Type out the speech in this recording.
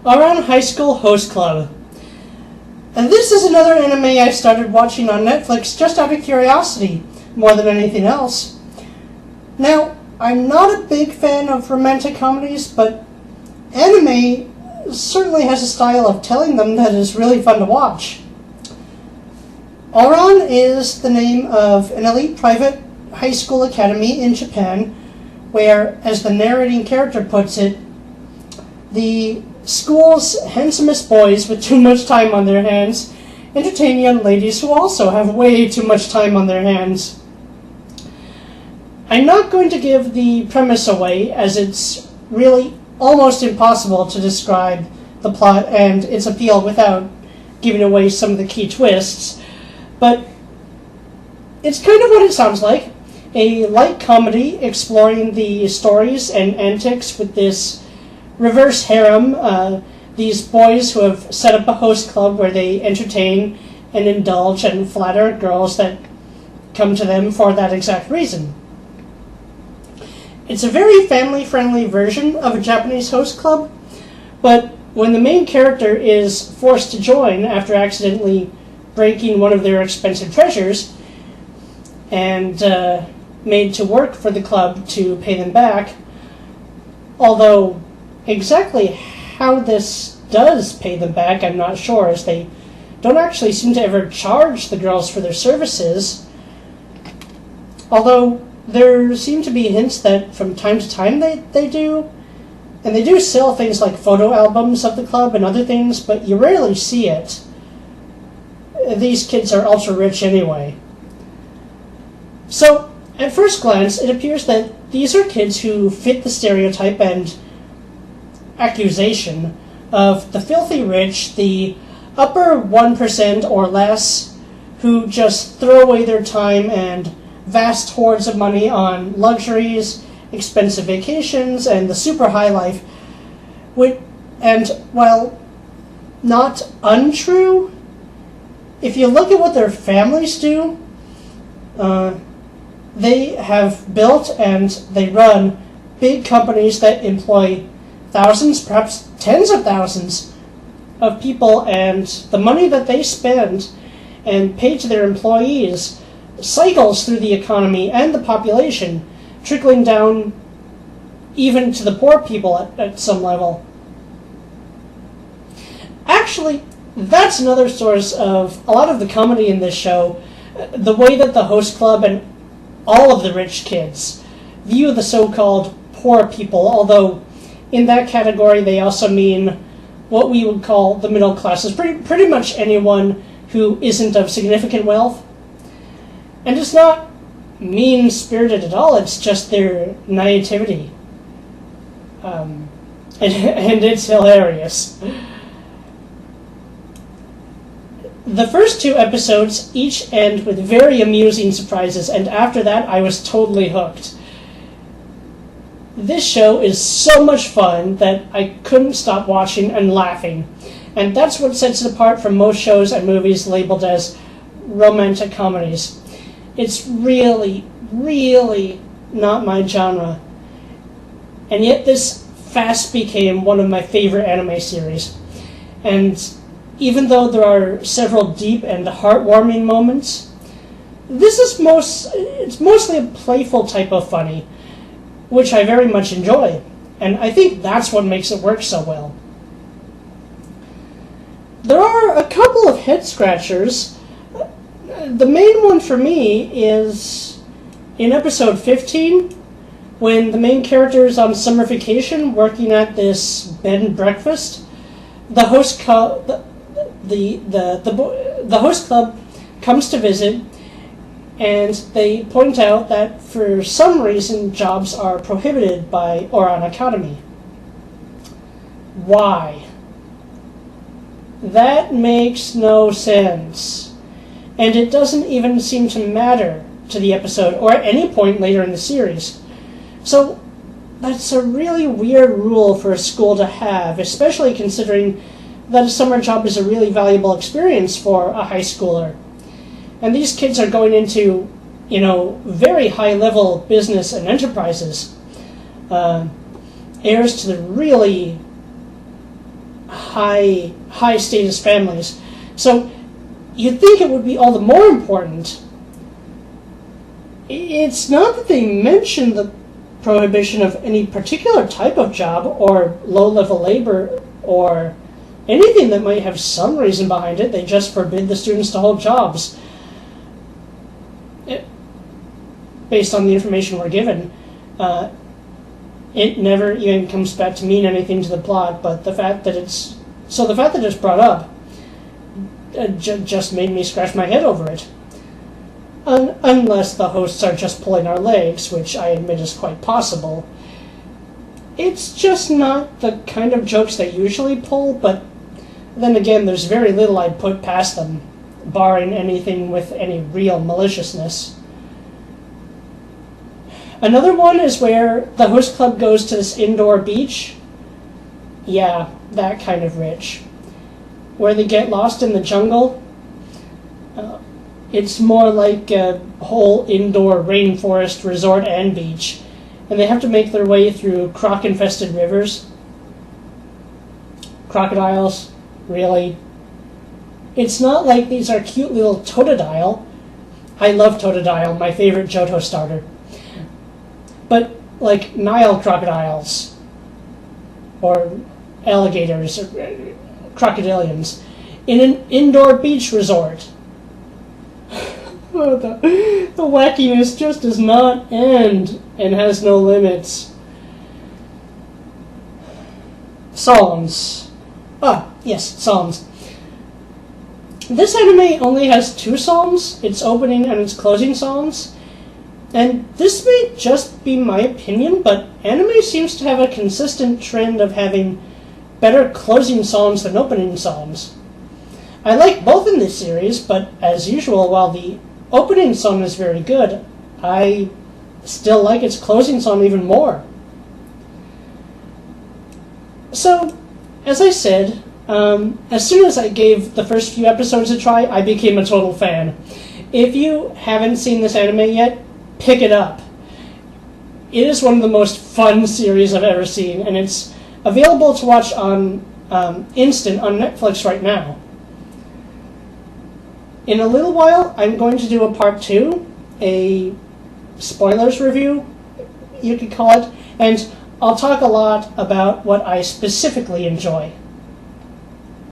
Ouran High School Host Club. And this is another anime I started watching on Netflix just out of curiosity, more than anything else. Now, I'm not a big fan of romantic comedies, but anime certainly has a style of telling them that is really fun to watch. Ouran is the name of an elite private high school academy in Japan, where, as the narrating character puts it, the school's handsomest boys with too much time on their hands entertain young ladies who also have way too much time on their hands. I'm not going to give the premise away, as it's really almost impossible to describe the plot and its appeal without giving away some of the key twists, but it's kind of what it sounds like. A light comedy exploring the stories and antics with this reverse harem, these boys who have set up a host club where they entertain and indulge and flatter girls that come to them for that exact reason. It's a very family-friendly version of a Japanese host club, but when the main character is forced to join after accidentally breaking one of their expensive treasures and made to work for the club to pay them back, although exactly how this does pay them back, I'm not sure, as they don't actually seem to ever charge the girls for their services. Although there seem to be hints that from time to time they do. And they do sell things like photo albums of the club and other things, but you rarely see it. These kids are ultra rich anyway. So, at first glance, it appears that these are kids who fit the stereotype and accusation of the filthy rich, the upper 1% or less, who just throw away their time and vast hordes of money on luxuries, expensive vacations, and the super high life. And while not untrue, if you look at what their families do, they have built and they run big companies that employ thousands, perhaps tens of thousands of people, and the money that they spend and pay to their employees cycles through the economy and the population, trickling down even to the poor people at some level. Actually, that's another source of a lot of the comedy in this show, the way that the host club and all of the rich kids view the so-called poor people, although in that category they also mean what we would call the middle classes, pretty much anyone who isn't of significant wealth. And it's not mean-spirited at all, it's just their naivety. And it's hilarious. The first two episodes each end with very amusing surprises, and after that I was totally hooked. This show is so much fun that I couldn't stop watching and laughing, and that's what sets it apart from most shows and movies labeled as romantic comedies. It's really, really not my genre, and yet this fast became one of my favorite anime series. And even though there are several deep and heartwarming moments, it's mostly a playful type of funny, which I very much enjoy, and I think that's what makes it work so well. There are a couple of head-scratchers. The main one for me is in episode 15, when the main character is on summer vacation working at this bed and breakfast. The host the host club comes to visit, and they point out that for some reason jobs are prohibited by Ouran Academy. Why? That makes no sense. And it doesn't even seem to matter to the episode or at any point later in the series. So that's a really weird rule for a school to have, especially considering that a summer job is a really valuable experience for a high schooler. And these kids are going into, very high-level business and enterprises. Heirs to the really high status families. So you'd think it would be all the more important. It's not that they mention the prohibition of any particular type of job or low-level labor or anything that might have some reason behind it. They just forbid the students to hold jobs. Based on the information we're given, it never even comes back to mean anything to the plot, but the fact that it's brought up just made me scratch my head over it. Unless the hosts are just pulling our legs, which I admit is quite possible. It's just not the kind of jokes they usually pull, but then again, there's very little I'd put past them, barring anything with any real maliciousness. Another one is where the host club goes to this indoor beach. Yeah, that kind of rich. Where they get lost in the jungle. It's more like a whole indoor rainforest resort and beach. And they have to make their way through croc-infested rivers. Crocodiles? Really? It's not like these are cute little Totodile. I love Totodile, my favorite Johto starter. But like Nile crocodiles. Or alligators, or crocodilians. In an indoor beach resort. The wackiness just does not end and has no limits. Songs. Yes, songs. This anime only has 2 songs, its opening and its closing songs. And this may just be my opinion, but anime seems to have a consistent trend of having better closing songs than opening songs. I like both in this series, but as usual, while the opening song is very good, I still like its closing song even more. So, as I said, as soon as I gave the first few episodes a try, I became a total fan. If you haven't seen this anime yet, pick it up. It is one of the most fun series I've ever seen, and it's available to watch on Instant on Netflix right now. In a little while, I'm going to do a part 2, a spoilers review, you could call it, and I'll talk a lot about what I specifically enjoy.